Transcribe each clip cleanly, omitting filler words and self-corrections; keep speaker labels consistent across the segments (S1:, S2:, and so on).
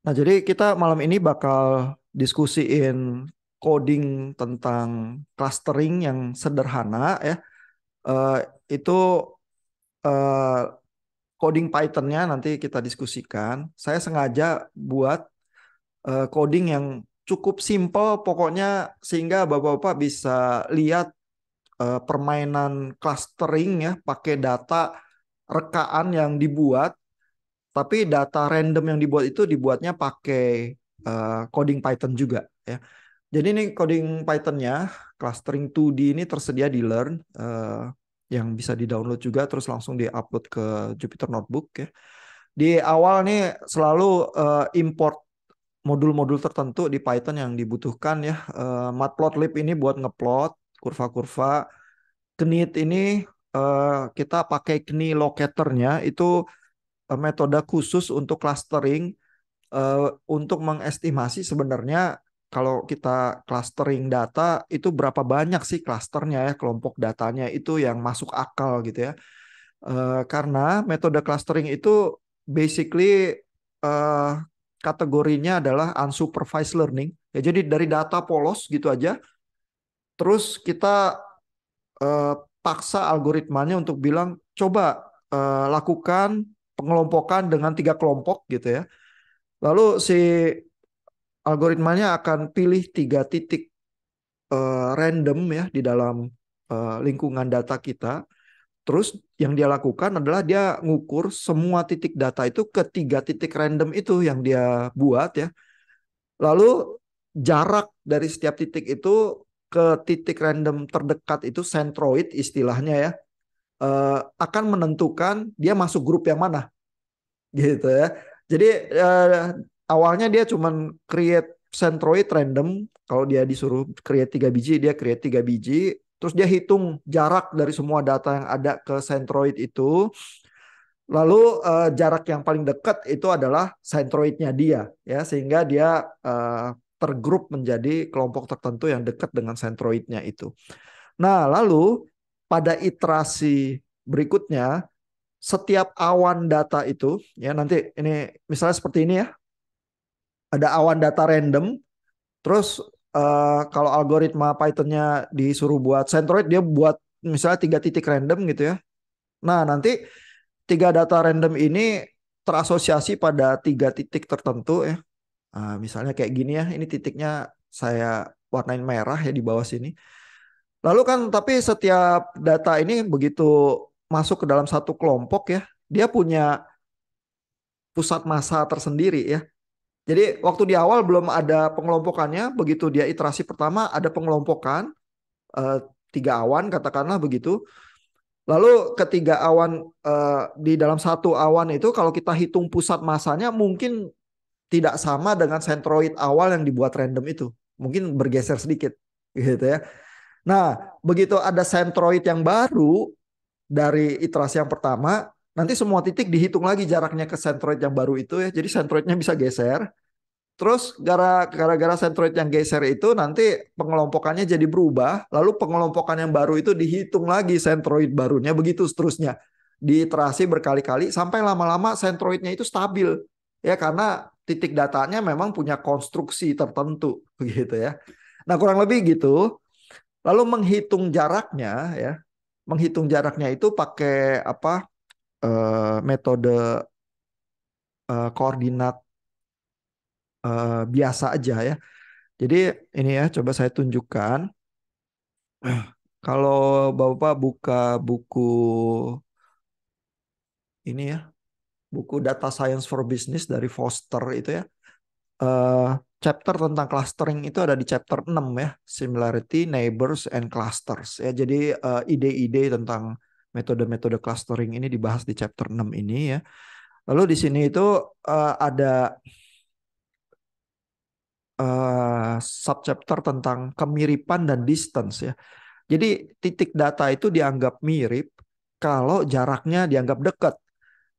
S1: Nah, jadi kita malam ini bakal diskusiin coding tentang clustering yang sederhana ya. Eh, itu eh, coding Python-nya nanti kita diskusikan. Saya sengaja buat coding yang cukup simple pokoknya sehingga Bapak-bapak bisa lihat permainan clustering ya pakai data rekaan yang dibuat, tapi data random yang dibuat itu dibuatnya pakai coding Python juga ya. Jadi ini coding Python-nya, clustering 2D ini tersedia di Learn, yang bisa di-download juga terus langsung di-upload ke Jupyter Notebook ya. Di awal nih selalu import modul-modul tertentu di Python yang dibutuhkan ya. Matplotlib ini buat ngeplot kurva-kurva. Knit ini kita pakai Knit locator-nya itu metode khusus untuk clustering, untuk mengestimasi sebenarnya kalau kita clustering data itu berapa banyak sih clusternya ya, kelompok datanya itu yang masuk akal gitu ya. Karena metode clustering itu basically eh, kategorinya adalah unsupervised learning. Ya, jadi dari data polos gitu aja, terus kita eh, paksa algoritmanya untuk bilang coba lakukan pengelompokan dengan 3 kelompok gitu ya. Lalu si algoritmanya akan pilih 3 titik random ya di dalam lingkungan data kita. Terus yang dia lakukan adalah dia ngukur semua titik data itu ke 3 titik random itu yang dia buat ya. Lalu jarak dari setiap titik itu ke titik random terdekat itu centroid istilahnya ya, akan menentukan dia masuk grup yang mana gitu ya. Jadi awalnya dia cuman create centroid random. Kalau dia disuruh create 3 biji, dia create 3 biji. Terus dia hitung jarak dari semua data yang ada ke centroid itu. Lalu jarak yang paling dekat itu adalah centroidnya dia, ya, sehingga dia tergrup menjadi kelompok tertentu yang dekat dengan centroidnya itu. Nah, lalu pada iterasi berikutnya, setiap awan data itu, ya nanti ini misalnya seperti ini ya, ada awan data random, terus kalau algoritma Python-nya disuruh buat centroid, dia buat misalnya 3 titik random gitu ya. Nah, nanti 3 data random ini terasosiasi pada 3 titik tertentu ya. Nah, misalnya kayak gini ya, ini titiknya saya warnain merah ya di bawah sini. Lalu kan tapi setiap data ini begitu masuk ke dalam satu kelompok ya, dia punya pusat massa tersendiri ya. Jadi waktu di awal belum ada pengelompokannya, begitu dia iterasi pertama ada pengelompokan, eh, 3 awan katakanlah begitu. Lalu ketiga awan, di dalam satu awan itu kalau kita hitung pusat massanya mungkin tidak sama dengan sentroid awal yang dibuat random itu. Mungkin bergeser sedikit gitu ya. Nah, begitu ada sentroid yang baru dari iterasi yang pertama, nanti semua titik dihitung lagi jaraknya ke sentroid yang baru itu ya. Jadi sentroidnya bisa geser. Terus gara-gara sentroid yang geser itu nanti pengelompokannya jadi berubah, lalu pengelompokan yang baru itu dihitung lagi sentroid barunya, begitu seterusnya. Diiterasi berkali-kali sampai lama-lama sentroidnya itu stabil. Ya karena titik datanya memang punya konstruksi tertentu begitu ya. Nah, kurang lebih gitu. Lalu menghitung jaraknya ya. Menghitung jaraknya itu pakai apa? Metode koordinat biasa aja ya. Jadi ini ya, coba saya tunjukkan. Kalau Bapak buka buku ini ya, buku Data Science for Business dari Foster itu ya, eh, chapter tentang clustering itu ada di chapter 6 ya, Similarity, Neighbors, and Clusters ya. Jadi ide-ide tentang metode-metode clustering ini dibahas di chapter 6 ini ya. Lalu di sini itu ada subchapter tentang kemiripan dan distance ya. Jadi titik data itu dianggap mirip kalau jaraknya dianggap dekat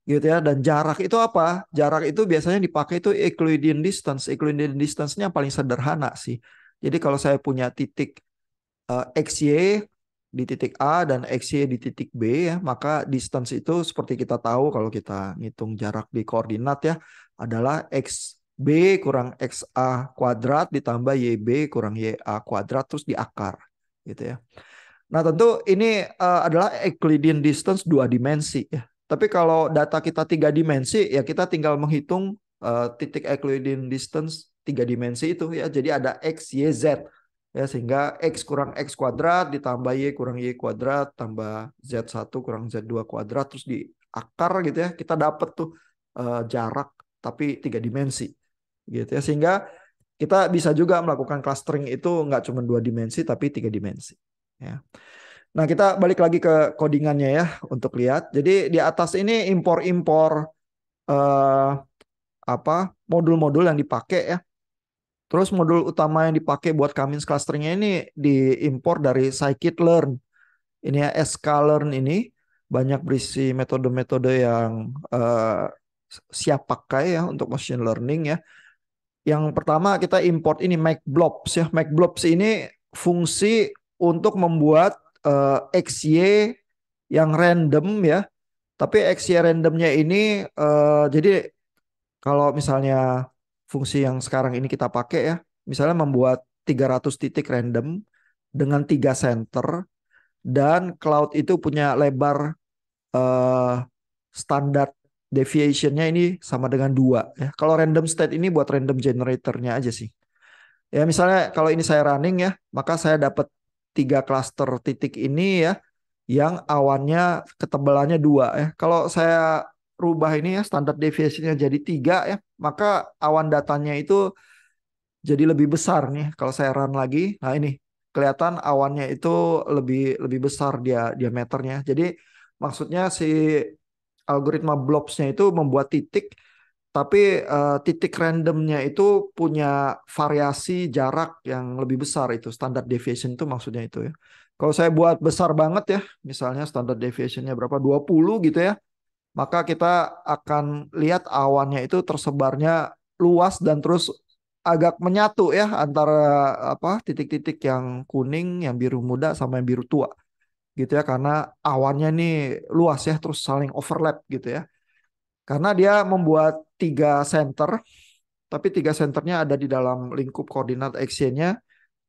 S1: gitu ya. Dan jarak itu apa? Jarak itu biasanya dipakai itu Euclidean distance. Euclidean distance-nya paling sederhana sih. Jadi kalau saya punya titik XY di titik A dan XY di titik B ya, maka distance itu seperti kita tahu kalau kita ngitung jarak di koordinat ya adalah X B kurang XA kuadrat ditambah YB kurang YA kuadrat terus diakar gitu ya. Nah, tentu ini adalah Euclidean distance dua dimensi ya. Tapi kalau data kita tiga dimensi ya kita tinggal menghitung titik Euclidean distance tiga dimensi itu ya. Jadi ada X, Y, Z ya, sehingga X kurang X kuadrat ditambah Y kurang Y kuadrat tambah Z1 kurang Z2 kuadrat terus diakar gitu ya. Kita dapat tuh jarak tapi tiga dimensi gitu ya. Sehingga kita bisa juga melakukan clustering itu nggak cuma dua dimensi tapi tiga dimensi ya. Nah, kita balik lagi ke codingannya ya untuk lihat. Jadi di atas ini impor-impor eh, apa modul-modul yang dipakai ya. Terus modul utama yang dipakai buat Cummins clusteringnya ini diimpor dari scikit-learn. Ini ya sklearn ini banyak berisi metode-metode yang siap pakai ya untuk machine learning ya. Yang pertama kita import ini MacBlobs ya. MacBlobs ini fungsi untuk membuat XY yang random ya. Tapi XY randomnya ini jadi kalau misalnya fungsi yang sekarang ini kita pakai ya, misalnya membuat 300 titik random dengan 3 center dan cloud itu punya lebar eh, standar deviationnya ini sama dengan 2 ya. Kalau random state ini buat random generatornya aja sih. Ya misalnya kalau ini saya running ya, maka saya dapat 3 cluster titik ini ya, yang awannya ketebalannya 2 ya. Kalau saya rubah ini ya, standar deviationnya jadi 3 ya, maka awan datanya itu jadi lebih besar nih. Kalau saya run lagi, nah ini kelihatan awannya itu lebih lebih besar dia diameternya. Jadi maksudnya si algoritma blobsnya itu membuat titik tapi titik randomnya itu punya variasi jarak yang lebih besar itu standard deviation itu maksudnya itu ya. Kalau saya buat besar banget ya, misalnya standard deviationnya berapa 20 gitu ya, maka kita akan lihat awannya itu tersebarnya luas dan terus agak menyatu ya antara apa titik-titik yang kuning, yang biru muda sama yang biru tua gitu ya karena awannya nih luas ya terus saling overlap gitu ya. Karena dia membuat 3 center tapi 3 centernya ada di dalam lingkup koordinat x-nya.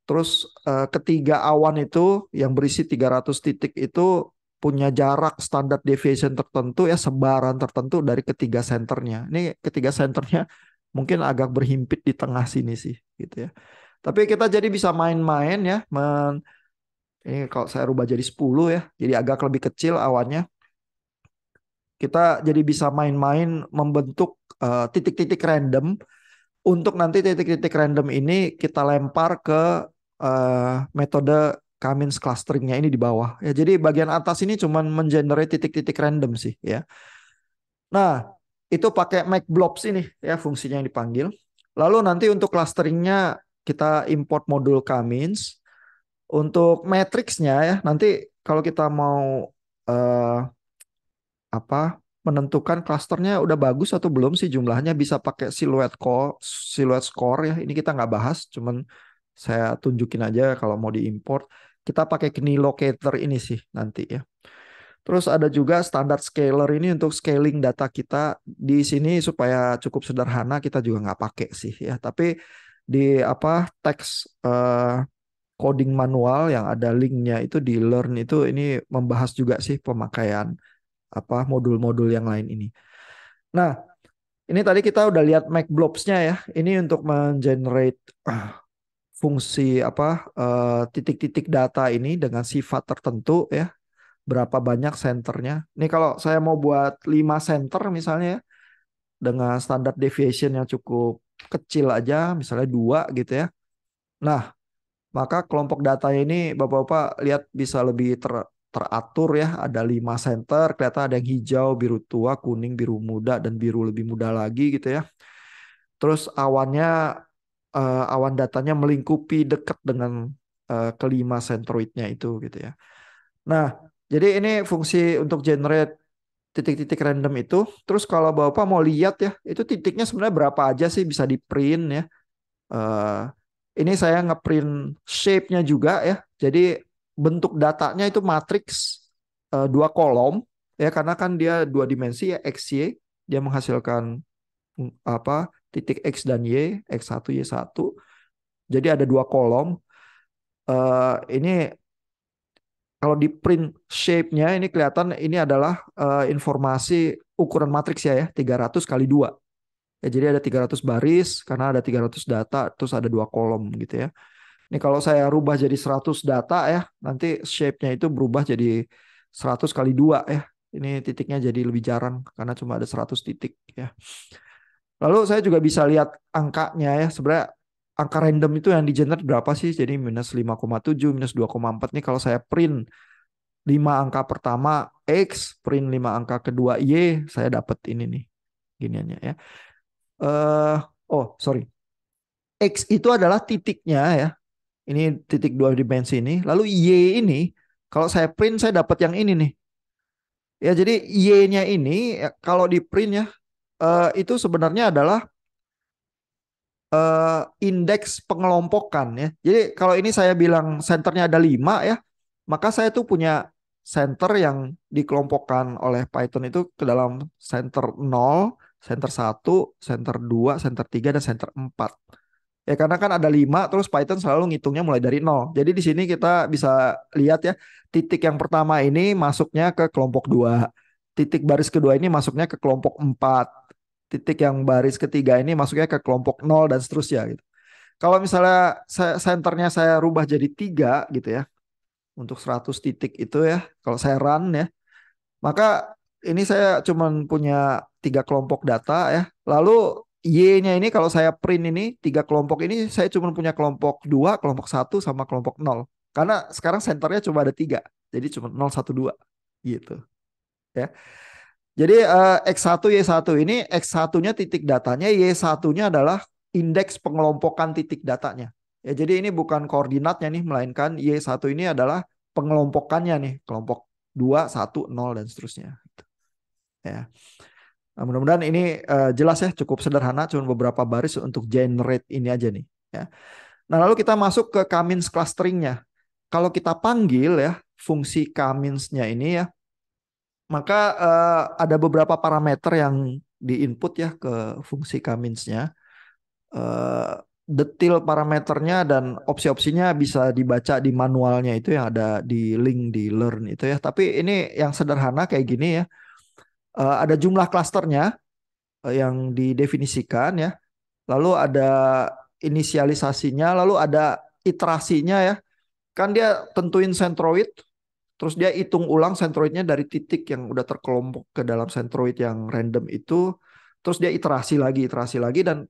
S1: Terus ketiga awan itu yang berisi 300 titik itu punya jarak standar deviation tertentu ya sebaran tertentu dari ketiga senternya. Ini ketiga senternya mungkin agak berhimpit di tengah sini sih gitu ya. Tapi kita jadi bisa main-main ya. Ini kalau saya rubah jadi 10 ya. Jadi agak lebih kecil awannya. Kita jadi bisa main-main membentuk titik-titik random untuk nanti titik-titik random ini kita lempar ke metode Cummins clusteringnya ini di bawah. Ya, jadi bagian atas ini cuma mengenerate titik-titik random sih ya. Nah, itu pakai MacBlobs ini ya fungsinya yang dipanggil. Lalu nanti untuk clusteringnya kita import modul Cummins. Untuk matriksnya ya, nanti kalau kita mau eh, apa menentukan klasternya udah bagus atau belum sih jumlahnya bisa pakai silhouette score ya. Ini kita nggak bahas, cuman saya tunjukin aja kalau mau diimport. Kita pakai Knee Locator ini sih nanti ya. Terus ada juga standar scaler ini untuk scaling data kita di sini supaya cukup sederhana kita juga nggak pakai sih ya. Tapi di apa teks coding manual yang ada linknya itu di Learn itu ini membahas juga sih pemakaian apa modul-modul yang lain ini. Nah, ini tadi kita udah lihat MacBlobs-nya ya. Ini untuk mengenerate fungsi apa titik-titik data ini dengan sifat tertentu ya. Berapa banyak senternya. Ini kalau saya mau buat 5 center misalnya ya, dengan standar deviation yang cukup kecil aja, misalnya 2 gitu ya. Nah, maka kelompok data ini Bapak-Bapak lihat bisa lebih teratur ya. Ada 5 center, kelihatan ada yang hijau, biru tua, kuning, biru muda, dan biru lebih muda lagi gitu ya. Terus awannya, awan datanya melingkupi dekat dengan kelima centroidnya itu gitu ya. Nah, jadi ini fungsi untuk generate titik-titik random itu. Terus kalau Bapak mau lihat ya, itu titiknya sebenarnya berapa aja sih bisa di print ya. Eh, ini saya ngeprint shape-nya juga ya. Jadi bentuk datanya itu matriks 2 kolom ya karena kan dia 2 dimensi ya x y dia menghasilkan titik X dan Y, X1, Y1. Jadi ada dua kolom. Ini kalau di print shape-nya ini kelihatan ini adalah informasi ukuran matriks ya, 300 kali 2. Ya, jadi ada 300 baris karena ada 300 data, terus ada dua kolom gitu ya. Ini kalau saya rubah jadi 100 data ya, nanti shape-nya itu berubah jadi 100 kali 2 ya. Ini titiknya jadi lebih jarang karena cuma ada 100 titik ya. Lalu saya juga bisa lihat angkanya ya. Sebenarnya angka random itu yang di generate berapa sih? Jadi minus 5,7, minus 2,4 nih kalau saya print 5 angka pertama X, print 5 angka kedua Y, saya dapat ini nih. Giniannya ya. eh sorry. X itu adalah titiknya ya. Ini titik dua dimensi ini. Lalu Y ini, kalau saya print saya dapat yang ini nih. Ya, jadi Y-nya ini ya, kalau di print ya, itu sebenarnya adalah indeks pengelompokan ya. Jadi kalau ini saya bilang senternya ada 5 ya, maka saya tuh punya center yang dikelompokkan oleh Python itu ke dalam center 0, center 1, center 2, center 3, dan center 4. Ya karena kan ada 5, terus Python selalu ngitungnya mulai dari 0. Jadi di sini kita bisa lihat ya, titik yang pertama ini masuknya ke kelompok 2. Titik baris kedua ini masuknya ke kelompok 4. Titik yang baris ketiga ini masuknya ke kelompok 0 dan seterusnya gitu. Kalau misalnya senternya saya rubah jadi 3 gitu ya, untuk 100 titik itu ya, kalau saya run ya, maka ini saya cuman punya 3 kelompok data ya. Lalu Y-nya ini kalau saya print ini 3 kelompok ini saya cuma punya kelompok 2, kelompok 1 sama kelompok 0. Karena sekarang senternya cuma ada 3. Jadi cuma 0, 1, 2 gitu ya. Jadi X1 Y1 ini X1-nya titik datanya, Y1-nya adalah indeks pengelompokan titik datanya. Ya, jadi ini bukan koordinatnya nih, melainkan Y1 ini adalah pengelompokannya nih, kelompok 2, 1, 0 dan seterusnya. Ya. Nah, mudah-mudahan ini jelas ya, cukup sederhana, cuma beberapa baris untuk generate ini aja nih. Ya. Nah, lalu kita masuk ke K-means clusteringnya. Kalau kita panggil ya fungsi K-means-nya ini ya, maka ada beberapa parameter yang di-input ya ke fungsi K-means-nya. Eh, Detail parameternya dan opsi-opsinya bisa dibaca di manualnya itu yang ada di link di Learn itu ya. Tapi ini yang sederhana kayak gini ya. Ada jumlah klasternya yang didefinisikan ya. Lalu ada inisialisasinya, lalu ada iterasinya ya. Kan dia tentuin centroid, terus dia hitung ulang centroidnya dari titik yang udah terkelompok ke dalam centroid yang random itu. Terus dia iterasi lagi dan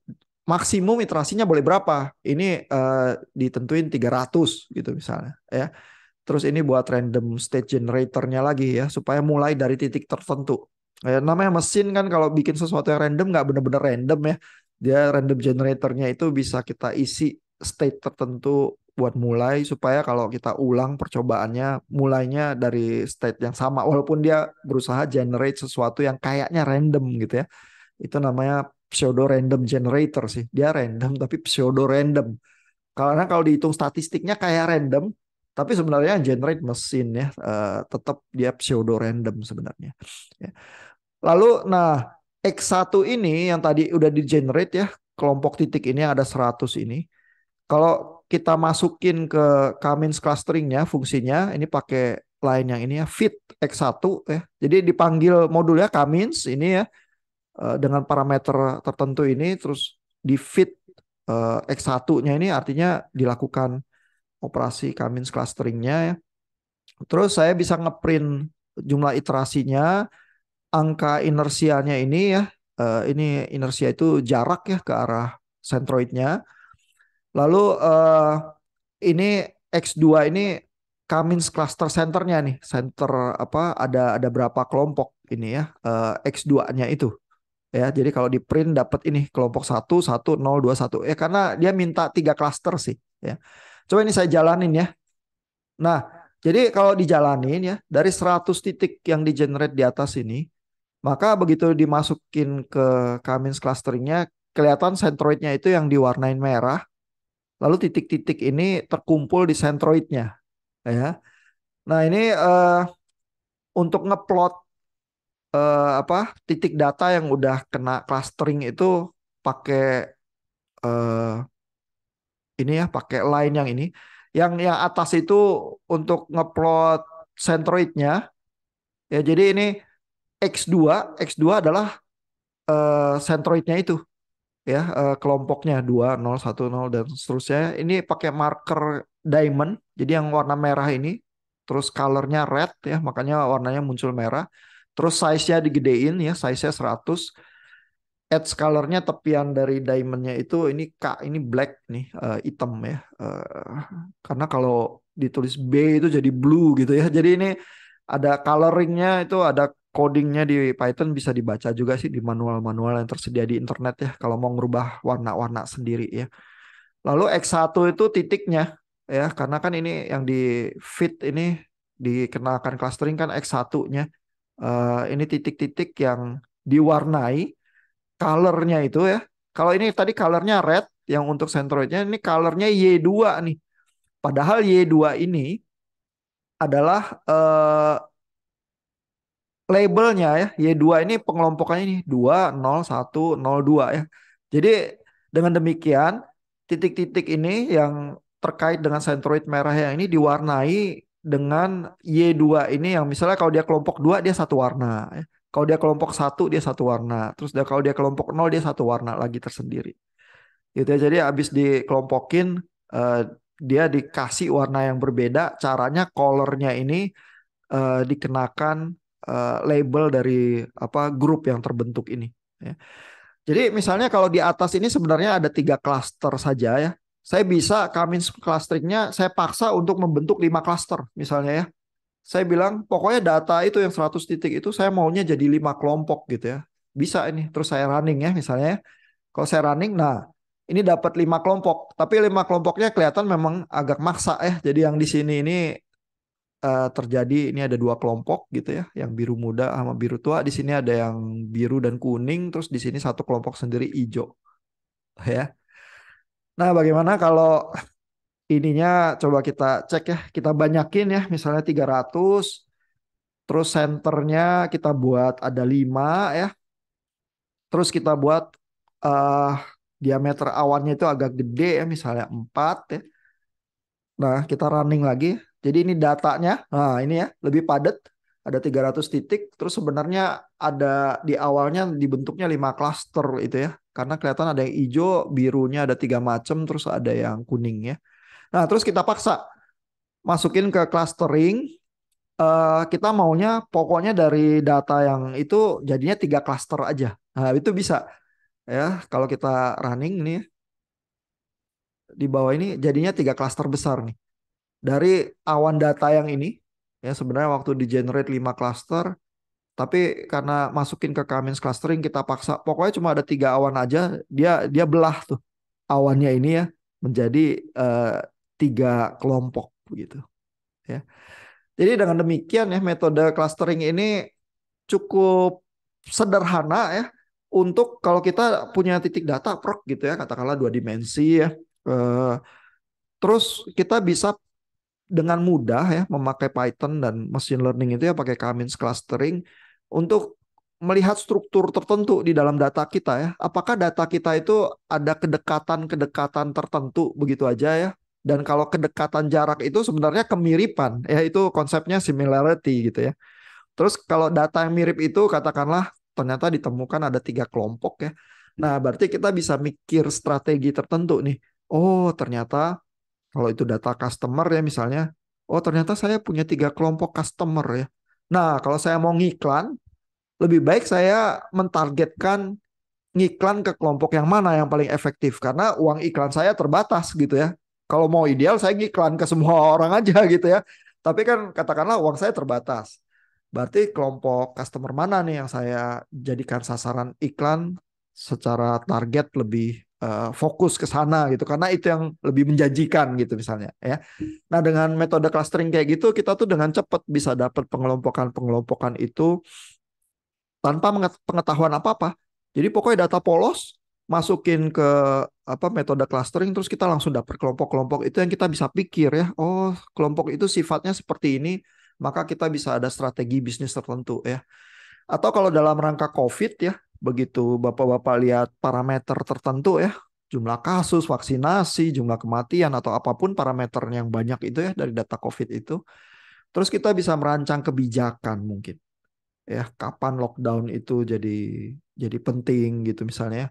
S1: maksimum iterasinya boleh berapa? Ini ditentuin 300 gitu misalnya ya. Terus ini buat random state generatornya lagi ya, supaya mulai dari titik tertentu. Namanya mesin kan kalau bikin sesuatu yang random nggak bener-bener random ya. Dia random generatornya itu bisa kita isi state tertentu buat mulai supaya kalau kita ulang percobaannya mulainya dari state yang sama walaupun dia berusaha generate sesuatu yang kayaknya random gitu ya. Itu namanya pseudo random generator sih. Dia random tapi pseudo random. Karena kalau dihitung statistiknya kayak random, tapi sebenarnya yang generate mesin ya, tetap dia pseudo random sebenarnya. Ya. Lalu, nah X1 ini yang tadi udah di generate ya, kelompok titik ini yang ada 100 ini. Kalau kita masukin ke K-means clusteringnya, fungsinya ini pakai line yang ini ya, fit X1 ya. Jadi dipanggil modulnya K-means ini ya, dengan parameter tertentu ini, terus di fit X1-nya ini artinya dilakukan operasi K-means clusteringnya ya. Terus saya bisa ngeprint jumlah iterasinya, angka inersianya ini ya. Ini inersia itu jarak ya ke arah centroidnya. Lalu ini X2 ini K-means cluster centernya nih. Center apa ada berapa kelompok ini ya, X2-nya itu. Ya, jadi kalau di print dapat ini kelompok 1, 1, 0, 2, 1. Ya karena dia minta 3 klaster sih ya. Coba ini saya jalanin ya. Nah, jadi kalau dijalanin ya dari 100 titik yang di generate di atas ini, maka begitu dimasukin ke K-means clusteringnya kelihatan centroidnya itu yang diwarnain merah. Lalu titik-titik ini terkumpul di centroidnya ya. Nah, ini untuk ngeplot apa titik data yang udah kena clustering itu pakai eh, ini ya, pakai line yang ini. Yang atas itu untuk ngeplot centroidnya ya. Jadi ini X2 adalah centroidnya itu ya, kelompoknya 2 0 1 0 dan seterusnya. Ini pakai marker diamond. Jadi yang warna merah ini terus colornya red ya, makanya warnanya muncul merah. Terus size-nya digedein ya, size-nya 100. Edge colornya tepian dari diamondnya itu ini Kak, ini black nih, hitam ya. Karena kalau ditulis B itu jadi blue gitu ya. Jadi ini ada coloringnya, itu ada codingnya di Python, bisa dibaca juga sih di manual-manual yang tersedia di internet ya. Kalau mau ngerubah warna-warna sendiri ya. Lalu X1 itu titiknya ya, karena kan ini yang di fit ini dikenakan clustering kan X1-nya. Ini titik-titik yang diwarnai colornya itu ya. Kalau ini tadi colornya red yang untuk centroidnya, ini colornya Y2 nih. Padahal Y2 ini adalah labelnya ya. Y2 ini pengelompokannya ini 2 0 1 0 2 ya. Jadi dengan demikian titik-titik ini yang terkait dengan centroid merah yang ini diwarnai dengan Y2 ini, yang misalnya kalau dia kelompok 2 dia satu warna ya. Kalau dia kelompok 1 dia satu warna. Terus kalau dia kelompok 0 dia satu warna lagi tersendiri. Gitu ya. Jadi habis dikelompokin eh, dia dikasih warna yang berbeda. Caranya colornya ini dikenakan label dari apa grup yang terbentuk ini. Ya. Jadi misalnya kalau di atas ini sebenarnya ada 3 klaster saja ya. Saya bisa Cummins clusteringnya saya paksa untuk membentuk 5 klaster misalnya ya. Saya bilang pokoknya data itu yang 100 titik itu saya maunya jadi 5 kelompok gitu ya. Bisa ini. Terus saya running ya misalnya ya. Kalau saya running, nah ini dapat 5 kelompok. Tapi 5 kelompoknya kelihatan memang agak maksa ya. Jadi yang di sini ini terjadi ini ada 2 kelompok gitu ya, yang biru muda sama biru tua. Di sini ada yang biru dan kuning, terus di sini satu kelompok sendiri hijau ya. Nah, bagaimana kalau ininya coba kita cek ya, kita banyakin ya, misalnya 300, terus senternya kita buat ada 5 ya, terus kita buat eh diameter awannya itu agak gede ya, misalnya 4 ya. Nah, kita running lagi. Jadi ini datanya. Nah, ini ya, lebih padat. Ada 300 titik. Terus sebenarnya ada di awalnya dibentuknya 5 klaster itu ya. Karena kelihatan ada yang hijau, birunya ada 3 macam, terus ada yang kuning ya. Nah, terus kita paksa masukin ke clustering. Kita maunya pokoknya dari data yang itu jadinya 3 klaster aja. Nah, itu bisa ya. Kalau kita running nih di bawah ini jadinya 3 klaster besar nih. Dari awan data yang ini ya, sebenarnya waktu di generate 5 klaster, tapi karena masukin ke Cummins clustering kita paksa pokoknya cuma ada 3 awan aja, dia dia belah tuh awannya ini ya menjadi eh, 3 kelompok begitu ya. Jadi dengan demikian ya, metode clustering ini cukup sederhana ya untuk kalau kita punya titik data prok gitu ya, katakanlah 2 dimensi ya. Eh, Terus kita bisa dengan mudah ya memakai Python dan machine learning itu ya, pakai Cummins clustering untuk melihat struktur tertentu di dalam data kita ya. Apakah data kita itu ada kedekatan-kedekatan tertentu begitu aja ya. Dan kalau kedekatan jarak itu sebenarnya kemiripan ya, itu konsepnya similarity gitu ya. Terus kalau data yang mirip itu katakanlah ternyata ditemukan ada 3 kelompok ya. Nah, berarti kita bisa mikir strategi tertentu nih. Oh, ternyata kalau itu data customer ya misalnya, oh ternyata saya punya 3 kelompok customer ya. Nah, kalau saya mau ngiklan, lebih baik saya mentargetkan ngiklan ke kelompok yang mana yang paling efektif, karena uang iklan saya terbatas gitu ya. Kalau mau ideal saya ngiklan ke semua orang aja gitu ya. Tapi kan katakanlah uang saya terbatas. Berarti kelompok customer mana nih yang saya jadikan sasaran iklan secara target lebih fokus ke sana gitu, karena itu yang lebih menjanjikan gitu misalnya ya. Nah, dengan metode clustering kayak gitu kita tuh dengan cepat bisa dapat pengelompokan-pengelompokan itu tanpa pengetahuan apa-apa. Jadi pokoknya data polos masukin ke apa metode clustering, terus kita langsung dapat kelompok-kelompok itu yang kita bisa pikir ya. Oh, kelompok itu sifatnya seperti ini, maka kita bisa ada strategi bisnis tertentu ya. Atau kalau dalam rangka COVID ya, begitu Bapak-Bapak lihat parameter tertentu ya, jumlah kasus, vaksinasi, jumlah kematian, atau apapun parameter yang banyak itu ya dari data COVID itu, terus kita bisa merancang kebijakan mungkin ya, kapan lockdown itu jadi penting gitu misalnya.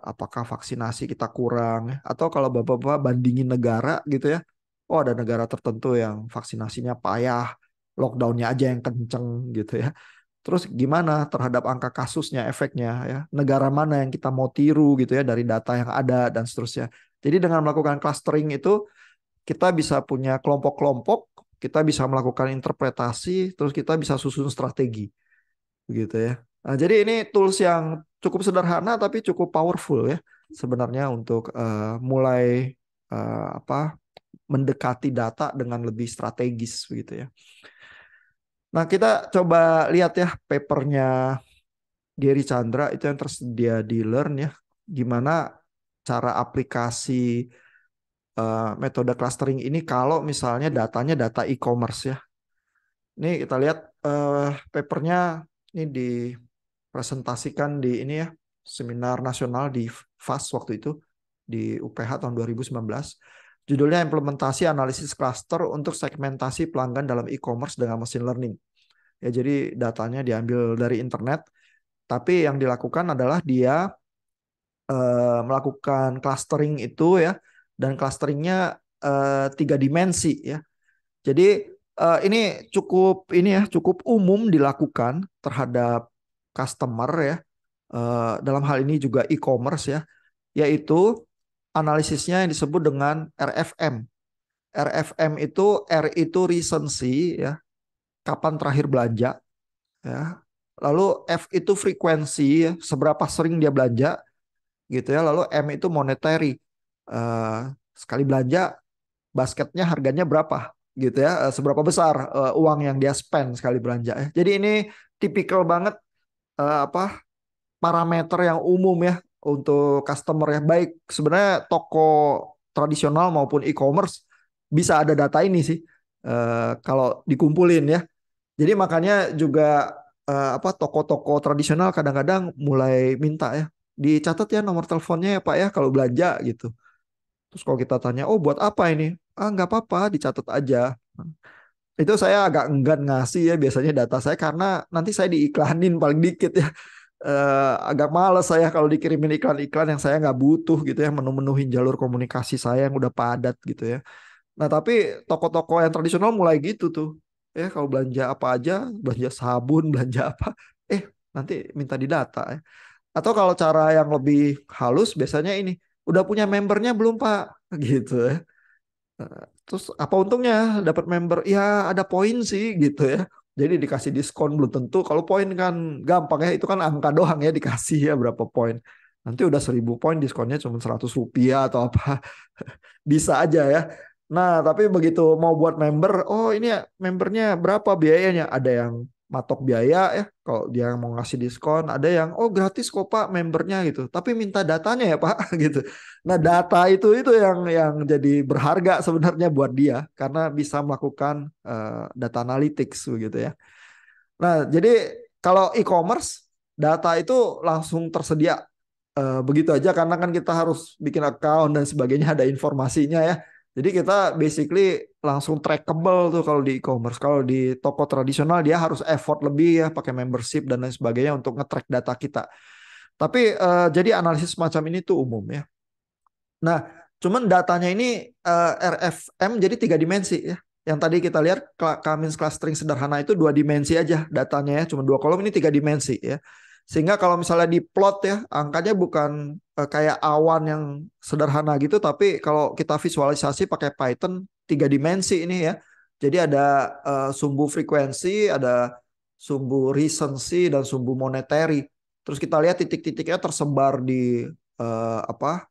S1: Apakah vaksinasi kita kurang ya? Atau kalau Bapak-Bapak bandingin negara gitu ya. Oh, ada negara tertentu yang vaksinasinya payah, lockdownnya aja yang kenceng gitu ya. Terus gimana terhadap angka kasusnya, efeknya ya. Negara mana yang kita mau tiru gitu ya dari data yang ada dan seterusnya. Jadi dengan melakukan clustering itu kita bisa punya kelompok-kelompok, kita bisa melakukan interpretasi, terus kita bisa susun strategi gitu ya. Nah, jadi ini tools yang cukup sederhana tapi cukup powerful ya sebenarnya untuk mulai apa mendekati data dengan lebih strategis begitu ya. Nah, kita coba lihat ya papernya Gary Chandra itu yang tersedia di Learn ya. Gimana cara aplikasi metode clustering ini kalau misalnya datanya data e-commerce ya. Ini kita lihat papernya ini dipresentasikan di ini ya, seminar nasional di FAS waktu itu di UPH tahun 2019. Judulnya Implementasi Analisis Cluster untuk Segmentasi Pelanggan dalam E-commerce dengan Machine Learning. Ya, jadi datanya diambil dari internet, tapi yang dilakukan adalah dia melakukan clustering itu ya, dan clusteringnya 3 dimensi ya. Jadi ini cukup umum dilakukan terhadap customer ya. Dalam hal ini juga e-commerce ya, yaitu analisisnya yang disebut dengan RFM. RFM itu R itu recency ya, kapan terakhir belanja ya. Lalu F itu frekuensi ya, seberapa sering dia belanja gitu ya. Lalu M itu monetary. Eh, Sekali belanja basketnya harganya berapa gitu ya, seberapa besar uang yang dia spend sekali belanja ya. Jadi ini tipikal banget apa parameter yang umum ya untuk customer ya, baik sebenarnya toko tradisional maupun e-commerce bisa ada data ini sih kalau dikumpulin ya. Jadi makanya juga apa toko-toko tradisional kadang-kadang mulai minta ya, dicatat ya nomor teleponnya ya Pak ya kalau belanja gitu. Terus kalau kita tanya, oh buat apa ini? Ah nggak apa-apa, dicatat aja. Itu saya agak enggan ngasih ya biasanya data saya karena nanti saya diiklanin paling dikit ya. Agak males saya kalau dikirimin iklan-iklan yang saya nggak butuh gitu ya, menu-menuhin jalur komunikasi saya yang udah padat gitu ya. Nah tapi toko-toko yang tradisional mulai gitu tuh. Kalau belanja apa aja, belanja sabun, belanja apa, eh nanti minta didata ya. Atau kalau cara yang lebih halus biasanya ini, udah punya membernya belum Pak? Gitu ya. Terus apa untungnya dapat member? Ya ada poin sih gitu ya. Jadi dikasih diskon belum tentu. Kalau poin kan gampang ya. Itu kan angka doang ya dikasih ya berapa poin. Nanti udah 1.000 poin diskonnya cuma Rp100 atau apa. Bisa aja ya. Nah tapi begitu mau buat member. Oh ini ya membernya berapa biayanya? Ada yang matok biaya ya. Kalau dia mau ngasih diskon. Ada yang oh gratis kok Pak membernya gitu. Tapi minta datanya ya Pak gitu. Nah, data itu yang jadi berharga sebenarnya buat dia karena bisa melakukan data analytics begitu ya. Nah, jadi kalau e-commerce data itu langsung tersedia begitu aja karena kan kita harus bikin account dan sebagainya ada informasinya ya. Jadi kita basically langsung trackable tuh kalau di e-commerce. Kalau di toko tradisional dia harus effort lebih ya pakai membership dan lain sebagainya untuk nge-track data kita. Tapi jadi analisis semacam ini tuh umum ya. Nah, cuman datanya ini RFM jadi 3 dimensi ya. Yang tadi kita lihat Cummins clustering sederhana itu 2 dimensi aja datanya ya, cuma 2 kolom, ini 3 dimensi ya. Sehingga kalau misalnya di plot ya, angkanya bukan kayak awan yang sederhana gitu, tapi kalau kita visualisasi pakai Python 3 dimensi ini ya. Jadi ada sumbu frekuensi, ada sumbu recency dan sumbu monetary. Terus kita lihat titik-titiknya tersebar di apa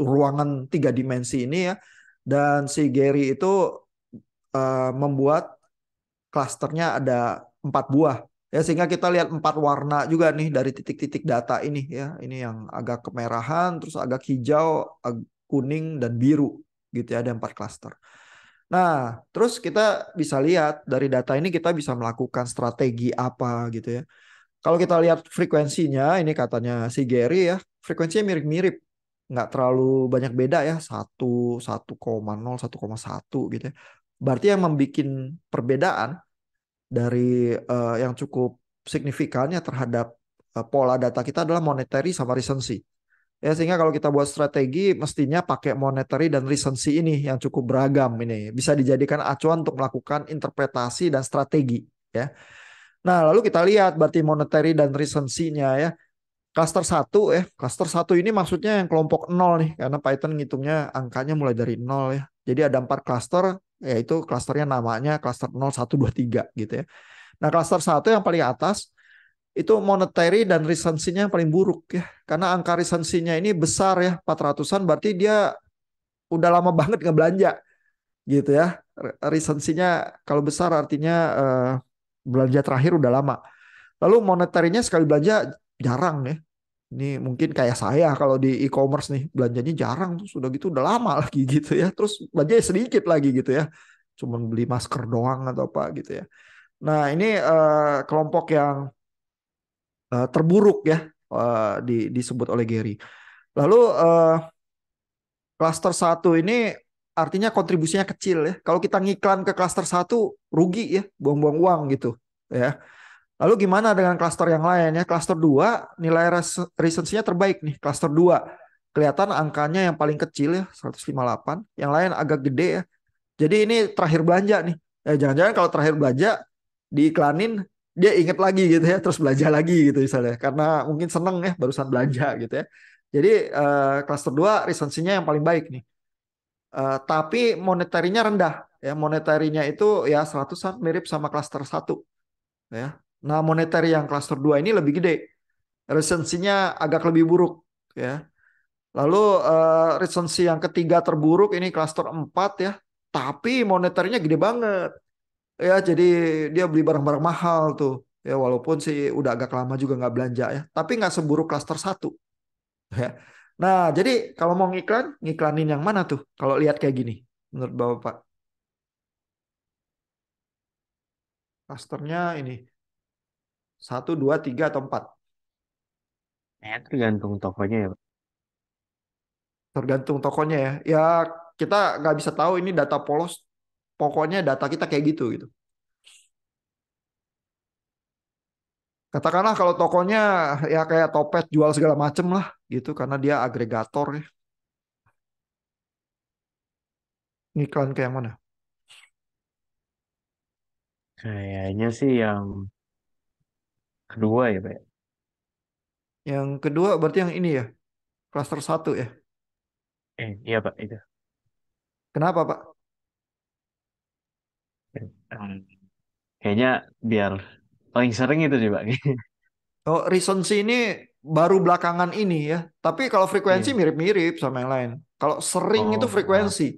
S1: ruangan 3 dimensi ini ya. Dan si Gary itu membuat klasternya ada 4 buah ya, sehingga kita lihat 4 warna juga nih dari titik-titik data ini ya. Ini yang agak kemerahan, terus agak hijau, kuning dan biru gitu ya, ada 4 klaster. Nah, terus kita bisa lihat dari data ini kita bisa melakukan strategi apa gitu ya. Kalau kita lihat frekuensinya, ini katanya si Gary ya, frekuensinya mirip-mirip. Nggak terlalu banyak beda ya, 1,0, 1,1 gitu ya. Berarti yang membuat perbedaan dari yang cukup signifikannya terhadap pola data kita adalah monetary sama recency. Ya, sehingga kalau kita buat strategi, mestinya pakai monetary dan recency ini yang cukup beragam ini. Bisa dijadikan acuan untuk melakukan interpretasi dan strategi. Ya. Nah, lalu kita lihat berarti monetary dan recency-nya ya. Cluster satu ya. Cluster satu ini maksudnya yang kelompok nol nih. Karena Python ngitungnya angkanya mulai dari nol ya. Jadi ada 4 cluster, yaitu clusternya namanya cluster 0, 1, 2, 3 gitu ya. Nah, cluster satu yang paling atas itu monetary dan recensinya yang paling buruk ya. Karena angka recensinya ini besar ya, 400-an, berarti dia udah lama banget nggak belanja gitu ya. Recensinya kalau besar artinya belanja terakhir udah lama. Lalu monetarinya sekali belanja jarang ya. Ini mungkin kayak saya kalau di e-commerce nih belanjanya jarang, terus udah gitu udah lama lagi gitu ya. Terus belanjanya sedikit lagi gitu ya. Cuman beli masker doang atau apa gitu ya. Nah, ini kelompok yang terburuk ya, disebut oleh Gary. Lalu klaster satu ini artinya kontribusinya kecil ya. Kalau kita ngiklan ke klaster satu rugi ya, buang-buang uang gitu ya. Lalu gimana dengan klaster yang lain ya? Klaster 2 nilai recensinya terbaik nih. Klaster 2 kelihatan angkanya yang paling kecil ya 158, yang lain agak gede ya. Jadi ini terakhir belanja nih. Jangan-jangan kalau terakhir belanja diiklanin dia inget lagi gitu ya, terus belanja lagi gitu misalnya. Karena mungkin seneng ya barusan belanja gitu ya. Jadi klaster 2 recensinya yang paling baik nih. Tapi monetarinya rendah ya. Monetarinya itu ya 100-an mirip sama klaster satu ya. Nah, monetary yang klaster 2 ini lebih gede. Recensinya agak lebih buruk ya. Lalu recensi yang ketiga terburuk ini klaster 4 ya. Tapi monetarinya gede banget. Ya, jadi dia beli barang-barang mahal tuh. Ya, walaupun sih udah agak lama juga nggak belanja ya. Tapi nggak seburuk klaster satu. Ya. Nah, jadi kalau mau ngiklan, ngiklanin yang mana tuh? Kalau lihat kayak gini, menurut Bapak, klasternya ini 1, 2, 3 atau 4?
S2: Ya, tergantung tokonya ya, Pak.
S1: Tergantung tokonya ya. Ya, kita nggak bisa tahu ini data polos. Pokoknya data kita kayak gitu gitu. Katakanlah kalau tokonya ya kayak Topet jual segala macem lah gitu karena dia agregator ya. Ngiklan ke yang mana?
S2: Kayaknya sih yang kedua ya, Pak.
S1: Yang kedua berarti yang ini ya, klaster satu ya.
S2: Iya Pak, itu.
S1: Kenapa Pak?
S2: Hmm, Kayaknya biar paling sering itu sih Pak.
S1: Oh, recency ini baru belakangan ini ya. Tapi kalau frekuensi
S2: Iya.
S1: mirip-mirip sama yang lain. Kalau sering itu
S2: Oh,
S1: frekuensi.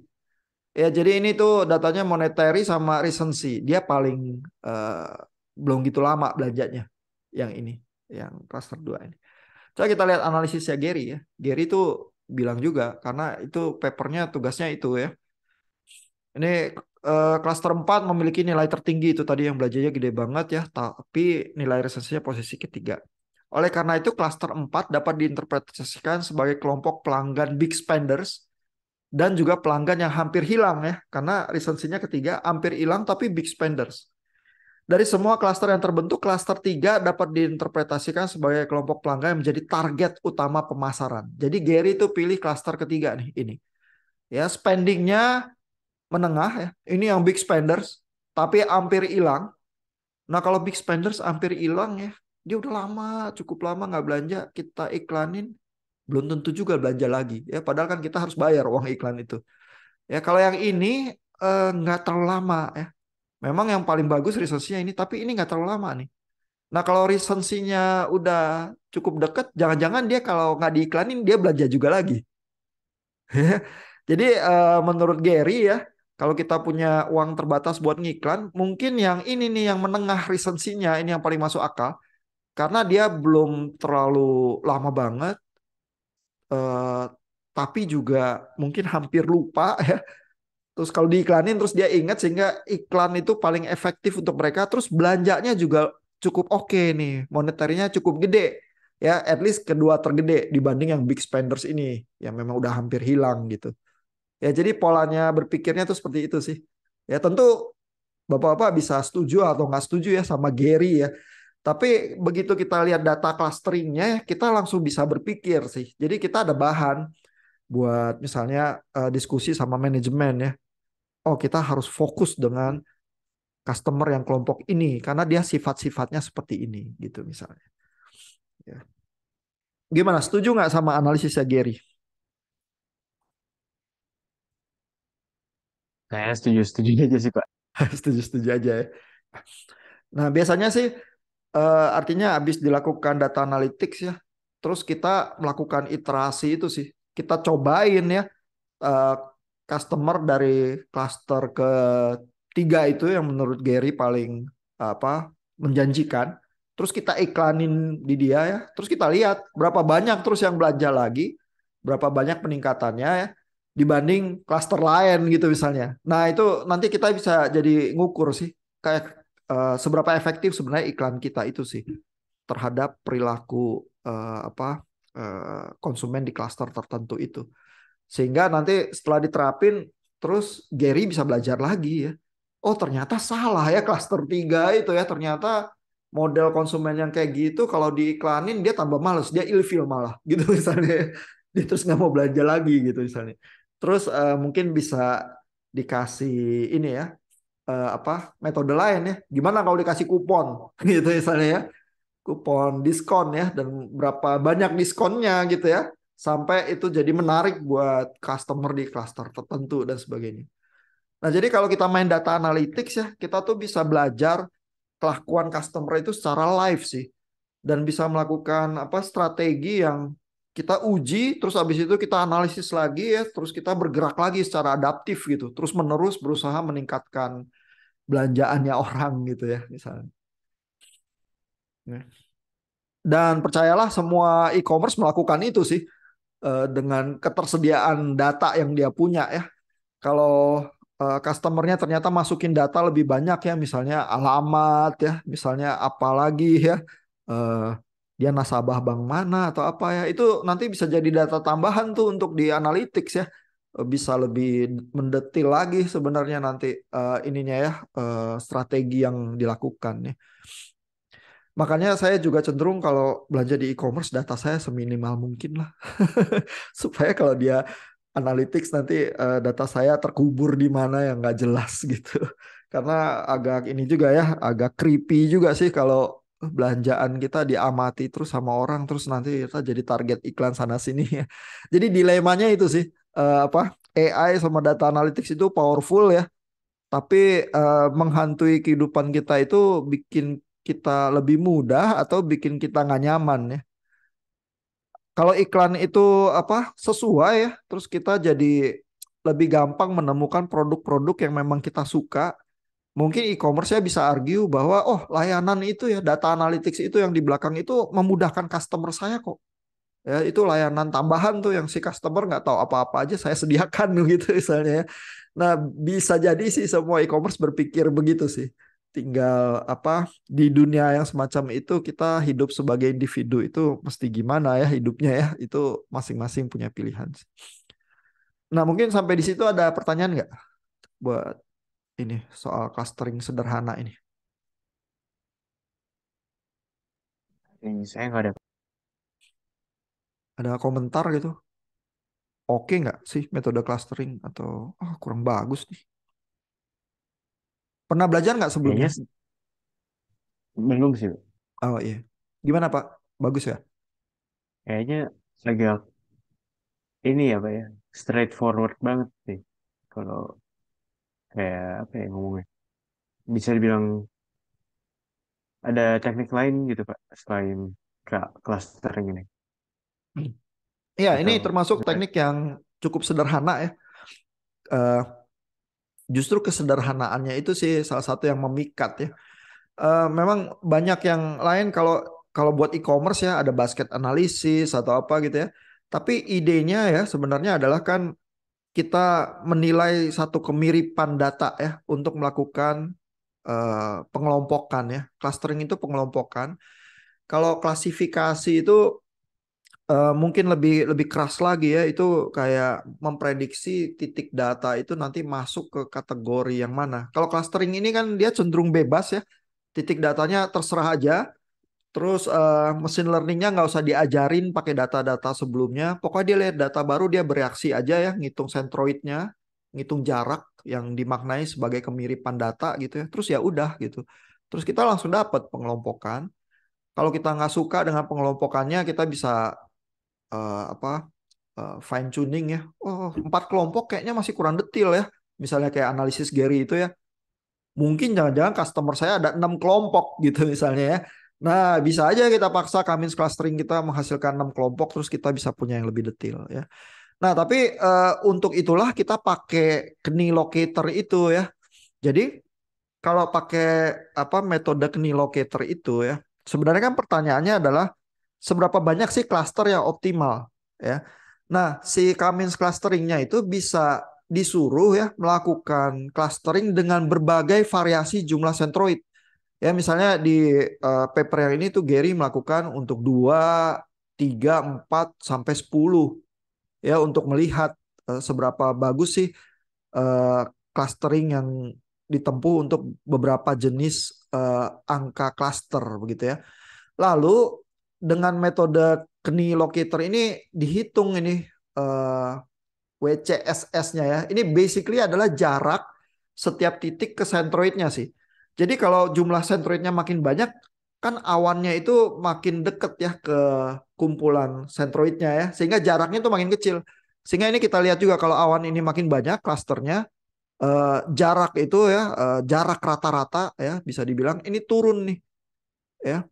S1: Ya, jadi ini tuh datanya monetary sama recency. Dia paling eh, belum gitu lama belanjanya. Yang ini, yang cluster 2 ini. Coba kita lihat analisisnya Gary ya. Gary tuh bilang juga karena itu papernya tugasnya itu ya. Ini cluster 4 memiliki nilai tertinggi itu tadi yang belajarnya gede banget ya, tapi nilai resensinya posisi ketiga. Oleh karena itu cluster 4 dapat diinterpretasikan sebagai kelompok pelanggan big spenders dan juga pelanggan yang hampir hilang ya, karena resensinya ketiga hampir hilang tapi big spenders. Dari semua klaster yang terbentuk, klaster 3 dapat diinterpretasikan sebagai kelompok pelanggan yang menjadi target utama pemasaran. Jadi Gary itu pilih klaster ketiga nih ini. Ya, spendingnya menengah ya. Ini yang big spenders, tapi hampir hilang. Nah, kalau big spenders hampir hilang ya, dia udah lama, cukup lama nggak belanja, kita iklanin, belum tentu juga belanja lagi. Ya, padahal kan kita harus bayar uang iklan itu. Ya, kalau yang ini nggak terlalu lama ya. Memang yang paling bagus recensinya ini, tapi ini nggak terlalu lama nih. Nah, kalau recensinya udah cukup deket, jangan-jangan dia kalau nggak diiklanin, dia belanja juga lagi. Jadi menurut Gary ya, kalau kita punya uang terbatas buat ngiklan, mungkin yang ini nih yang menengah recensinya ini yang paling masuk akal karena dia belum terlalu lama banget, eh, tapi juga mungkin hampir lupa ya. Terus kalau diiklanin terus dia ingat sehingga iklan itu paling efektif untuk mereka. Terus belanjanya juga cukup oke nih, moneternya cukup gede. Ya, at least kedua tergede dibanding yang big spenders ini yang memang udah hampir hilang gitu. Ya, jadi polanya berpikirnya tuh seperti itu sih. Ya, tentu Bapak-bapak bisa setuju atau nggak setuju ya sama Gary ya. Tapi begitu kita lihat data clusteringnya, kita langsung bisa berpikir sih. Jadi kita ada bahan buat misalnya diskusi sama manajemen ya. Oh, kita harus fokus dengan customer yang kelompok ini karena dia sifat-sifatnya seperti ini gitu misalnya. Ya. Gimana? Setuju nggak sama analisisnya Gary?
S2: Saya setuju-setuju aja sih, Pak.
S1: Setuju-setuju aja ya. Nah, biasanya sih artinya habis dilakukan data analytics ya, terus kita melakukan iterasi itu sih. Kita cobain ya eh, customer dari cluster ketiga itu yang menurut Gary paling apa menjanjikan. Terus kita iklanin di dia ya. Terus kita lihat berapa banyak terus yang belanja lagi, berapa banyak peningkatannya ya dibanding cluster lain gitu misalnya. Nah, itu nanti kita bisa jadi ngukur sih kayak seberapa efektif sebenarnya iklan kita itu sih terhadap perilaku konsumen di klaster tertentu itu. Sehingga nanti setelah diterapin terus Gary bisa belajar lagi ya. Oh, ternyata salah ya klaster 3 itu ya. Ternyata model konsumen yang kayak gitu kalau diiklanin dia tambah males, dia ilfil malah gitu misalnya. Dia terus nggak mau belanja lagi gitu misalnya. Terus mungkin bisa dikasih ini ya metode lain ya. Gimana kalau dikasih kupon gitu misalnya ya, kupon diskon ya dan berapa banyak diskonnya gitu ya sampai itu jadi menarik buat customer di klaster tertentu dan sebagainya. Nah, jadi kalau kita main data analytics ya, kita tuh bisa belajar kelakuan customer itu secara live sih dan bisa melakukan strategi yang kita uji terus habis itu kita analisis lagi ya, terus kita bergerak lagi secara adaptif gitu. Terus menerus berusaha meningkatkan belanjaannya orang gitu ya misalnya. Dan percayalah semua e-commerce melakukan itu sih dengan ketersediaan data yang dia punya ya. Kalau customernya ternyata masukin data lebih banyak ya, misalnya alamat ya, misalnya apa lagi ya, eh, dia nasabah bank mana atau apa ya, itu nanti bisa jadi data tambahan tuh untuk di analytics ya. Bisa lebih mendetil lagi sebenarnya nanti ininya ya strategi yang dilakukan ya. Makanya saya juga cenderung kalau belanja di e-commerce data saya seminimal mungkin lah. Supaya kalau dia analytics nanti data saya terkubur di mana yang nggak jelas gitu. Karena agak ini juga ya, agak creepy juga sih kalau belanjaan kita diamati terus sama orang terus nanti kita jadi target iklan sana sini ya. Jadi dilemanya itu sih AI sama data analytics itu powerful ya, tapi menghantui kehidupan kita itu bikin kita lebih mudah atau bikin kita nggak nyaman ya. Kalau iklan itu sesuai ya, terus kita jadi lebih gampang menemukan produk-produk yang memang kita suka. Mungkin e-commerce-nya bisa argue bahwa oh layanan itu ya data analytics itu yang di belakang itu memudahkan customer saya kok. Ya itu layanan tambahan tuh yang si customer nggak tahu apa-apa aja saya sediakan gitu misalnya ya. Nah, bisa jadi sih semua e-commerce berpikir begitu sih. Tinggal di dunia yang semacam itu kita hidup sebagai individu itu mesti gimana ya hidupnya ya. Itu masing-masing punya pilihan. Nah, mungkin sampai di situ ada pertanyaan nggak buat ini soal clustering sederhana ini?
S2: Ini saya nggak ada.
S1: Ada komentar gitu? Oke nggak sih metode clustering atau kurang bagus nih? Pernah belajar nggak sebelumnya?
S2: Kayaknya belum sih, Pak.
S1: Oh iya. Gimana Pak? Bagus ya?
S2: Kayaknya agak ini ya, Pak ya. Straightforward banget sih. Kalau kayak apa ya ngomongnya. Bisa dibilang ada teknik lain gitu, Pak. Selain clustering ini.
S1: Iya, ini
S2: Atau
S1: termasuk
S2: gimana?
S1: teknik yang cukup sederhana ya. Justru kesederhanaannya itu sih salah satu yang memikat ya. Memang banyak yang lain kalau kalau buat e-commerce ya ada basket analisis atau apa gitu ya. Tapi idenya ya sebenarnya adalah kan kita menilai satu kemiripan data ya untuk melakukan pengelompokan ya. Clustering itu pengelompokan. Kalau klasifikasi itu mungkin lebih lebih keras lagi ya. Itu kayak memprediksi titik data itu nanti masuk ke kategori yang mana. Kalau clustering ini kan dia cenderung bebas ya. Titik datanya terserah aja. Terus mesin learningnya nggak usah diajarin pakai data-data sebelumnya. Pokoknya dia lihat data baru dia bereaksi aja ya, ngitung sentroidnya, ngitung jarak yang dimaknai sebagai kemiripan data gitu ya. Terus ya udah gitu. Terus kita langsung dapat pengelompokan. Kalau kita nggak suka dengan pengelompokannya, kita bisa apa fine tuning ya. Oh, 4 kelompok kayaknya masih kurang detail ya. Misalnya kayak analisis Gary itu ya. Mungkin jangan-jangan customer saya ada 6 kelompok gitu misalnya ya. Nah, bisa aja kita paksa Cummins clustering kita menghasilkan 6 kelompok terus kita bisa punya yang lebih detail ya. Nah, tapi untuk itulah kita pakai Knee locator itu ya. Jadi kalau pakai apa metode Knee locator itu ya, sebenarnya kan pertanyaannya adalah seberapa banyak sih cluster yang optimal ya. Nah, si Cummins clusteringnya itu bisa disuruh ya melakukan clustering dengan berbagai variasi jumlah sentroid. Ya, misalnya di paper yang ini tuh Gary melakukan untuk 2, 3, 4 sampai 10 ya untuk melihat seberapa bagus sih eh, clustering yang ditempuh untuk beberapa jenis angka cluster begitu ya. Lalu dengan metode Knee locator ini dihitung ini eh, WCSS-nya ya. Ini basically adalah jarak setiap titik ke sentroidnya sih. Jadi kalau jumlah sentroidnya makin banyak, kan awannya itu makin deket ya ke kumpulan sentroidnya ya. Sehingga jaraknya itu makin kecil. Sehingga ini kita lihat juga kalau awan ini makin banyak klasternya, jarak itu ya, jarak rata-rata ya bisa dibilang ini turun nih ya.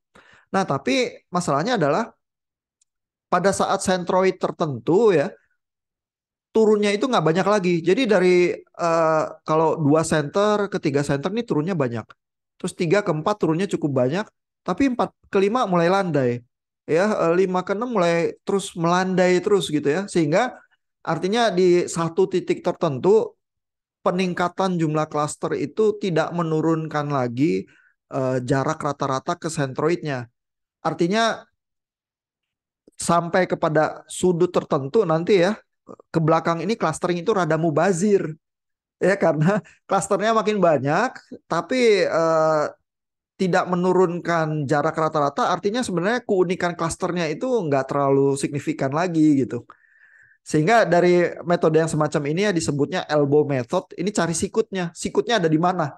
S1: Nah tapi masalahnya adalah pada saat sentroid tertentu ya, turunnya itu nggak banyak lagi. Jadi dari kalau 2 center ke 3 center ini turunnya banyak. Terus 3 ke 4 turunnya cukup banyak. Tapi 4 ke 5 mulai landai. Ya, 5 ke 6 mulai terus melandai terus gitu ya. Sehingga artinya di satu titik tertentu peningkatan jumlah klaster itu tidak menurunkan lagi jarak rata-rata ke sentroidnya. Artinya sampai kepada sudut tertentu nanti ya ke belakang ini clustering itu rada mubazir ya karena klasternya makin banyak tapi tidak menurunkan jarak rata-rata artinya sebenarnya keunikan klasternya itu nggak terlalu signifikan lagi gitu sehingga dari metode yang semacam ini ya disebutnya elbow method ini cari sikutnya ada di mana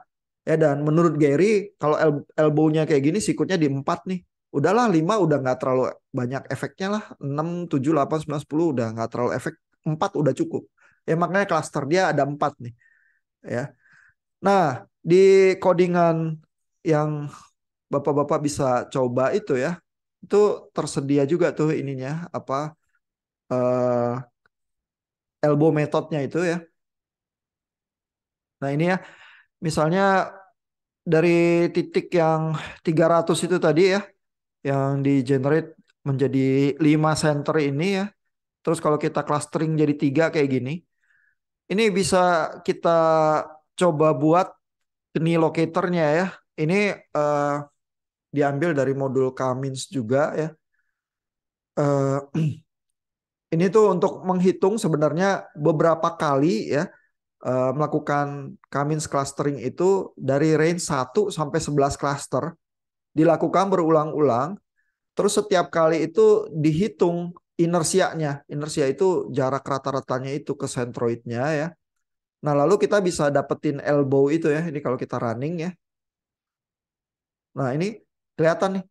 S1: ya dan menurut Gary kalau elbow-nya kayak gini sikutnya di 4 nih udahlah 5 udah nggak terlalu banyak efeknya lah 6 7 8 9 10 udah nggak terlalu efek 4 udah cukup ya makanya klaster dia ada 4 nih ya. Nah, di codingan yang Bapak-bapak bisa coba itu ya, itu tersedia juga tuh ininya apa eh, elbow methodnya itu ya. Nah, ini ya, misalnya dari titik yang 300 itu tadi ya, yang di generate menjadi 5 center ini ya. Terus kalau kita clustering jadi 3 kayak gini, ini bisa kita coba buat knee locatornya ya. Ini eh, diambil dari modul Cummins juga ya. Eh, ini tuh untuk menghitung sebenarnya beberapa kali ya melakukan Cummins clustering itu dari range 1 sampai 11 cluster dilakukan berulang-ulang. Terus setiap kali itu dihitung inersianya. Inersia itu jarak rata-ratanya itu ke centroidnya ya. Nah, lalu kita bisa dapetin elbow itu ya. Ini kalau kita running ya. Nah, ini kelihatan nih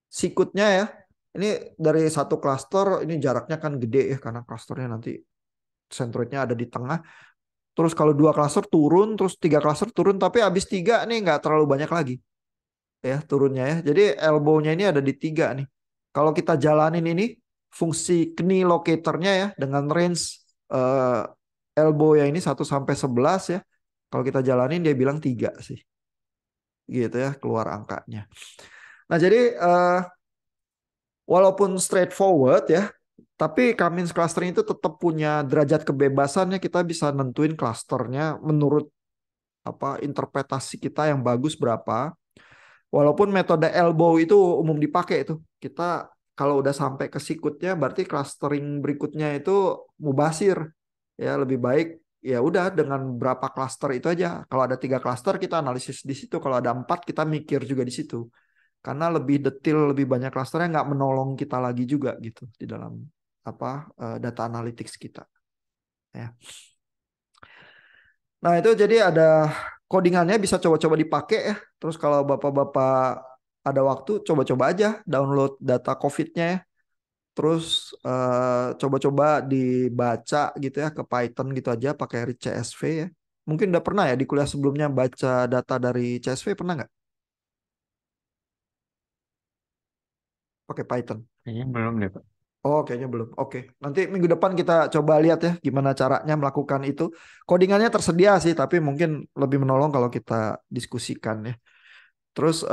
S1: sikutnya ya. Ini dari satu klaster, ini jaraknya kan gede ya karena klasternya nanti centroidnya ada di tengah. Terus kalau 2 klaster turun, terus 3 klaster turun, tapi habis 3 nih nggak terlalu banyak lagi ya turunnya ya. Jadi elbow-nya ini ada di 3 nih. Kalau kita jalanin ini fungsi knee locatornya ya dengan range eh, elbow yang ini 1 sampai 11 ya. Kalau kita jalanin dia bilang 3 sih. Gitu ya keluar angkanya. Nah jadi walaupun straightforward ya Tapi Cummins clustering itu tetap punya derajat kebebasannya, kita bisa nentuin klasternya menurut apa interpretasi kita yang bagus berapa. Walaupun metode elbow itu umum dipakai itu. Kita kalau udah sampai ke sikutnya berarti clustering berikutnya itu mubasir. Ya lebih baik ya udah dengan berapa cluster itu aja. Kalau ada 3 cluster kita analisis di situ. Kalau ada 4 kita mikir juga di situ. Karena lebih detail, lebih banyak clusternya nggak menolong kita lagi juga gitu di dalam apa data analytics kita. Ya. Nah, itu jadi ada codingannya bisa coba-coba dipakai ya. Terus kalau Bapak-bapak ada waktu, coba-coba aja download data COVID-nya ya. Terus coba-coba dibaca gitu ya ke Python gitu aja pakai read CSV ya. Mungkin udah pernah ya di kuliah sebelumnya baca data dari CSV, pernah nggak? Pakai Python.
S2: Kayaknya belum deh, Pak.
S1: Oh, kayaknya belum. Oke. Nanti minggu depan kita coba lihat ya gimana caranya melakukan itu. Codingannya tersedia sih, tapi mungkin lebih menolong kalau kita diskusikan ya. Terus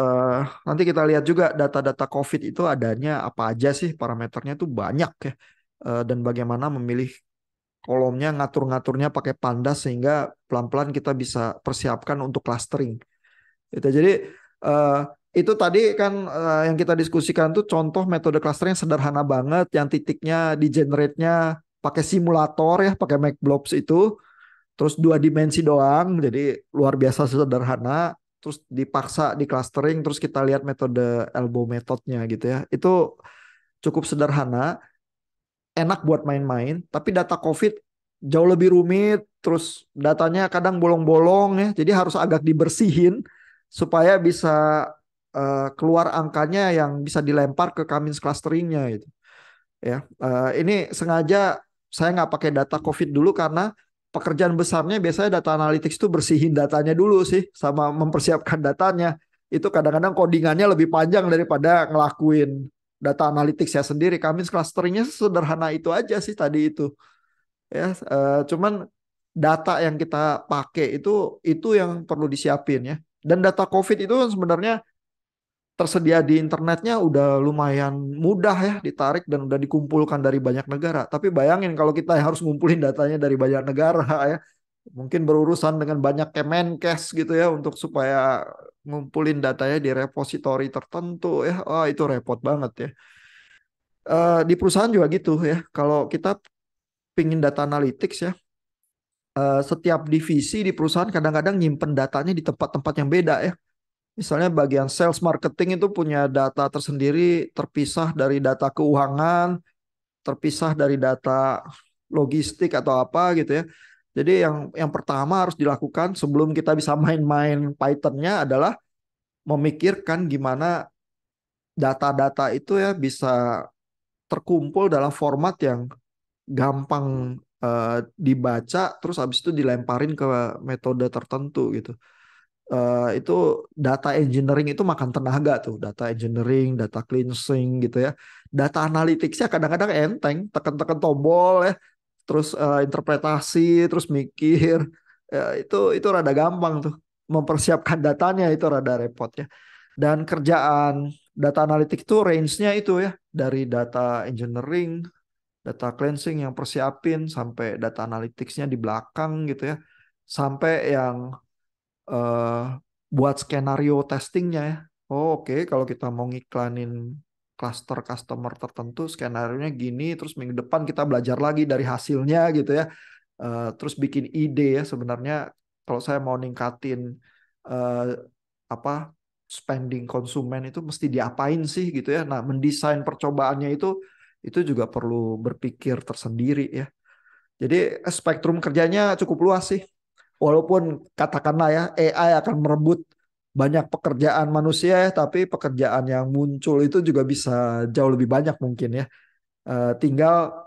S1: nanti kita lihat juga data-data COVID itu adanya apa aja sih, parameternya tuh banyak ya. Dan bagaimana memilih kolomnya, ngatur-ngaturnya pakai pandas sehingga pelan-pelan kita bisa persiapkan untuk clustering. Gitu. Jadi eh, itu tadi kan yang kita diskusikan tuh contoh metode clustering yang sederhana banget, yang titiknya di generate-nya pakai simulator ya, pakai Matplotlib itu. Terus 2 dimensi doang, jadi luar biasa sederhana. Terus dipaksa di clustering, terus kita lihat metode elbow methodnya gitu ya. Itu cukup sederhana, enak buat main-main. Tapi data COVID jauh lebih rumit, terus datanya kadang bolong-bolong ya. Jadi harus agak dibersihin supaya bisa keluar angkanya yang bisa dilempar ke Cummins clusteringnya gitu. Ya, ini sengaja saya nggak pakai data COVID dulu karena pekerjaan besarnya biasanya data analytics itu bersihin datanya dulu sih sama mempersiapkan datanya. Itu kadang-kadang codingannya lebih panjang daripada ngelakuin data analytics ya sendiri. Kami clusteringnya sederhana itu aja sih tadi itu. Ya, cuman data yang kita pakai itu yang perlu disiapin ya. Dan data COVID itu kan sebenarnya tersedia di internetnya udah lumayan mudah ya ditarik dan udah dikumpulkan dari banyak negara. Tapi bayangin kalau kita harus ngumpulin datanya dari banyak negara ya, mungkin berurusan dengan banyak Kemenkes gitu ya untuk supaya ngumpulin datanya di repositori tertentu ya. Wah, itu repot banget ya. Di perusahaan juga gitu ya. Kalau kita pingin data analytics ya, setiap divisi di perusahaan kadang-kadang nyimpen datanya di tempat-tempat yang beda ya. Misalnya bagian sales marketing itu punya data tersendiri, terpisah dari data keuangan, terpisah dari data logistik atau apa gitu ya. Jadi yang pertama harus dilakukan sebelum kita bisa main-main Python-nya adalah memikirkan gimana data-data itu ya bisa terkumpul dalam format yang gampang dibaca, terus habis itu dilemparin ke metode tertentu gitu. Itu data engineering itu makan tenaga tuh, data engineering, data cleansing gitu ya. Data analyticsnya kadang-kadang enteng, tekan-tekan tombol ya, terus interpretasi, terus mikir. Itu rada gampang tuh, mempersiapkan datanya itu rada repot ya. Dan kerjaan data analitik itu range-nya itu ya, dari data engineering, data cleansing yang persiapin sampai data analytics-nya di belakang gitu ya, sampai yang eh, buat skenario testingnya ya. Oh, oke, kalau kita mau ngiklanin cluster customer tertentu, skenario-nya gini, terus minggu depan kita belajar lagi dari hasilnya gitu ya. Terus bikin ide ya sebenarnya kalau saya mau ningkatin eh, apa spending konsumen itu mesti diapain sih gitu ya. Nah, mendesain percobaannya itu juga perlu berpikir tersendiri ya. Jadi spektrum kerjanya cukup luas sih. Walaupun katakanlah ya AI akan merebut banyak pekerjaan manusia ya, tapi pekerjaan yang muncul itu juga bisa jauh lebih banyak mungkin ya. Tinggal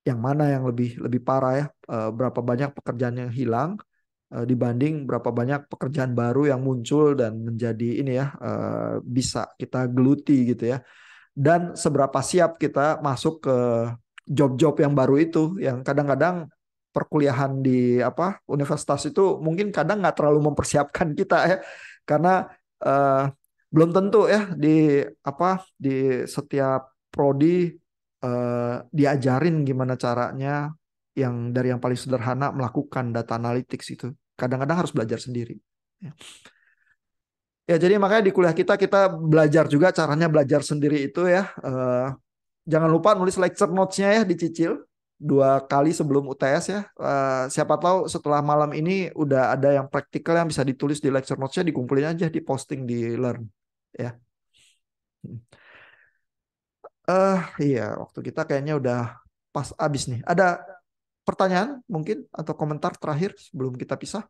S1: yang mana yang lebih lebih parah ya. Berapa banyak pekerjaan yang hilang dibanding berapa banyak pekerjaan baru yang muncul dan menjadi ini ya bisa kita geluti gitu ya. Dan seberapa siap kita masuk ke job-job yang baru itu yang kadang-kadang perkuliahan di apa universitas itu mungkin kadang nggak terlalu mempersiapkan kita ya karena eh, belum tentu ya di apa di setiap prodi diajarin gimana caranya yang dari yang paling sederhana melakukan data analytics itu. Kadang-kadang harus belajar sendiri. Ya. Ya, jadi makanya di kuliah kita belajar juga caranya belajar sendiri itu ya. Jangan lupa nulis lecture notes-nya ya, dicicil 2 kali sebelum UTS ya. Siapa tahu setelah malam ini udah ada yang praktikal yang bisa ditulis di lecture notes-nya, dikumpulin aja, diposting di Learn ya. Iya, waktu kita kayaknya udah pas abis nih. Ada pertanyaan mungkin atau komentar terakhir sebelum kita pisah?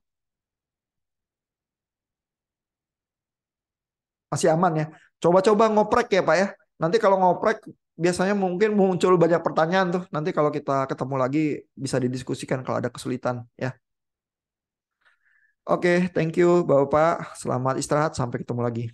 S1: Masih aman ya. Coba-coba ngoprek ya Pak ya. Nanti kalau ngoprek biasanya mungkin muncul banyak pertanyaan tuh. Nanti kalau kita ketemu lagi bisa didiskusikan kalau ada kesulitan ya. Oke, thank you Bapak. Selamat istirahat. Sampai ketemu lagi.